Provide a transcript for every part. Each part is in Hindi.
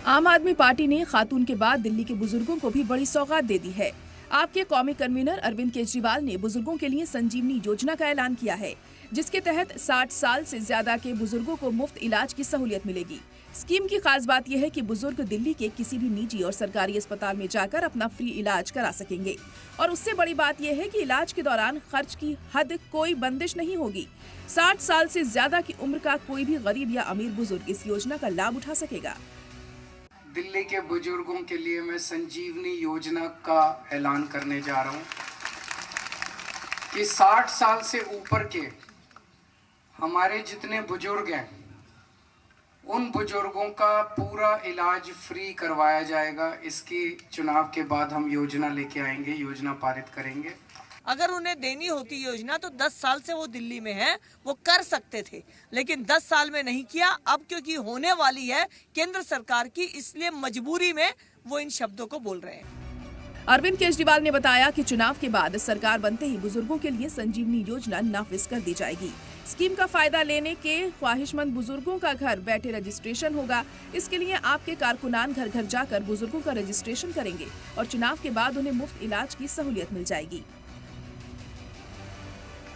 आम आदमी पार्टी ने खातून के बाद दिल्ली के बुजुर्गों को भी बड़ी सौगात दे दी है। आपके कौमी कन्वीनर अरविंद केजरीवाल ने बुजुर्गों के लिए संजीवनी योजना का ऐलान किया है, जिसके तहत 60 साल से ज्यादा के बुजुर्गों को मुफ्त इलाज की सहूलियत मिलेगी। स्कीम की खास बात यह है कि बुजुर्ग दिल्ली के किसी भी निजी और सरकारी अस्पताल में जाकर अपना फ्री इलाज करा सकेंगे और उससे बड़ी बात यह है कि इलाज के दौरान खर्च की हद कोई बंदिश नहीं होगी। 60 साल से ज्यादा की उम्र का कोई भी गरीब या अमीर बुजुर्ग इस योजना का लाभ उठा सकेगा। दिल्ली के बुजुर्गों के लिए मैं संजीवनी योजना का ऐलान करने जा रहा हूं कि 60 साल से ऊपर के हमारे जितने बुजुर्ग हैं उन बुजुर्गों का पूरा इलाज फ्री करवाया जाएगा। इसकी चुनाव के बाद हम योजना लेके आएंगे, योजना पारित करेंगे। अगर उन्हें देनी होती योजना तो 10 साल से वो दिल्ली में है, वो कर सकते थे, लेकिन 10 साल में नहीं किया। अब क्योंकि होने वाली है केंद्र सरकार की, इसलिए मजबूरी में वो इन शब्दों को बोल रहे हैं। अरविंद केजरीवाल ने बताया कि चुनाव के बाद सरकार बनते ही बुजुर्गों के लिए संजीवनी योजना नाफिज कर दी जाएगी। स्कीम का फायदा लेने के ख्वाहिशमंद बुजुर्गों का घर बैठे रजिस्ट्रेशन होगा। इसके लिए आपके कारकुनान घर घर जाकर बुजुर्गों का रजिस्ट्रेशन करेंगे और चुनाव के बाद उन्हें मुफ्त इलाज की सहूलियत मिल जाएगी।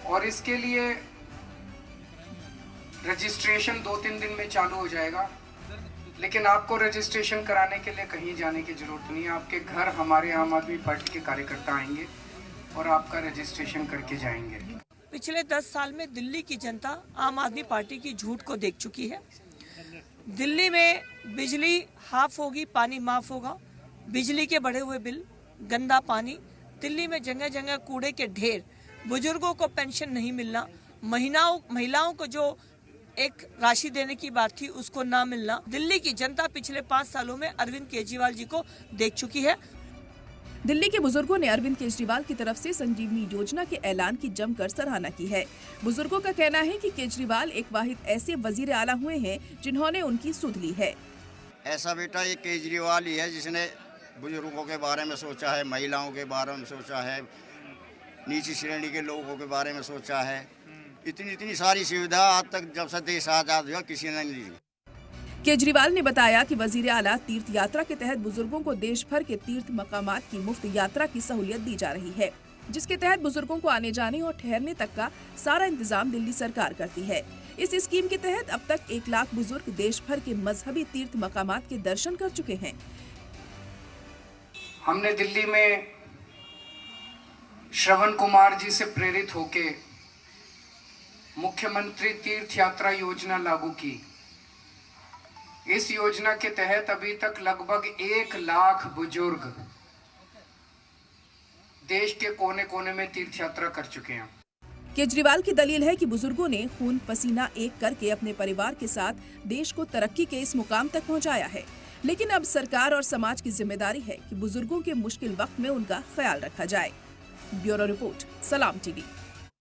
और इसके लिए रजिस्ट्रेशन 2-3 दिन में चालू हो जाएगा, लेकिन आपको रजिस्ट्रेशन कराने के लिए कहीं जाने की जरूरत नहीं है। आपके घर हमारे आम आदमी पार्टी के कार्यकर्ता आएंगे और आपका रजिस्ट्रेशन करके जाएंगे। पिछले 10 साल में दिल्ली की जनता आम आदमी पार्टी की झूठ को देख चुकी है। दिल्ली में बिजली हाफ होगी, पानी माफ होगा, बिजली के बढ़े हुए बिल, गंदा पानी, दिल्ली में जगह जगह कूड़े के ढेर, बुजुर्गों को पेंशन नहीं मिलना, महिलाओं को जो एक राशि देने की बात थी उसको ना मिलना। दिल्ली की जनता पिछले 5 सालों में अरविंद केजरीवाल जी को देख चुकी है। दिल्ली के बुजुर्गों ने अरविंद केजरीवाल की तरफ से संजीवनी योजना के ऐलान की जमकर सराहना की है। बुजुर्गों का कहना है कि केजरीवाल एक वाहिद ऐसे वजीर आला हुए हैं जिन्होंने उनकी सुध ली है। ऐसा बेटा ये केजरीवाल ही है जिसने बुजुर्गों के बारे में सोचा है, महिलाओं के बारे में सोचा है, नीची श्रेणी के लोगों के बारे में सोचा है। इतनी सारी सुविधा आज तक जब से देश आजाद हुआ किसी ने नहीं दी। केजरीवाल ने बताया कि वजीर आला तीर्थ यात्रा के तहत बुजुर्गों को देश भर के तीर्थ मकामात की मुफ्त यात्रा की सहूलियत दी जा रही है, जिसके तहत बुजुर्गों को आने जाने और ठहरने तक का सारा इंतजाम दिल्ली सरकार करती है। इस स्कीम के तहत अब तक 1 लाख बुजुर्ग देश भर के मजहबी तीर्थ मकामात के दर्शन कर चुके हैं। हमने दिल्ली में श्रवण कुमार जी से प्रेरित होके मुख्यमंत्री तीर्थ यात्रा योजना लागू की। इस योजना के तहत अभी तक लगभग 1 लाख बुजुर्ग देश के कोने कोने में तीर्थ यात्रा कर चुके हैं। केजरीवाल की दलील है कि बुजुर्गों ने खून पसीना एक करके अपने परिवार के साथ देश को तरक्की के इस मुकाम तक पहुंचाया है, लेकिन अब सरकार और समाज की जिम्मेदारी है कि बुजुर्गों के मुश्किल वक्त में उनका ख्याल रखा जाए। ब्यूरो रिपोर्ट, सलाम टीवी।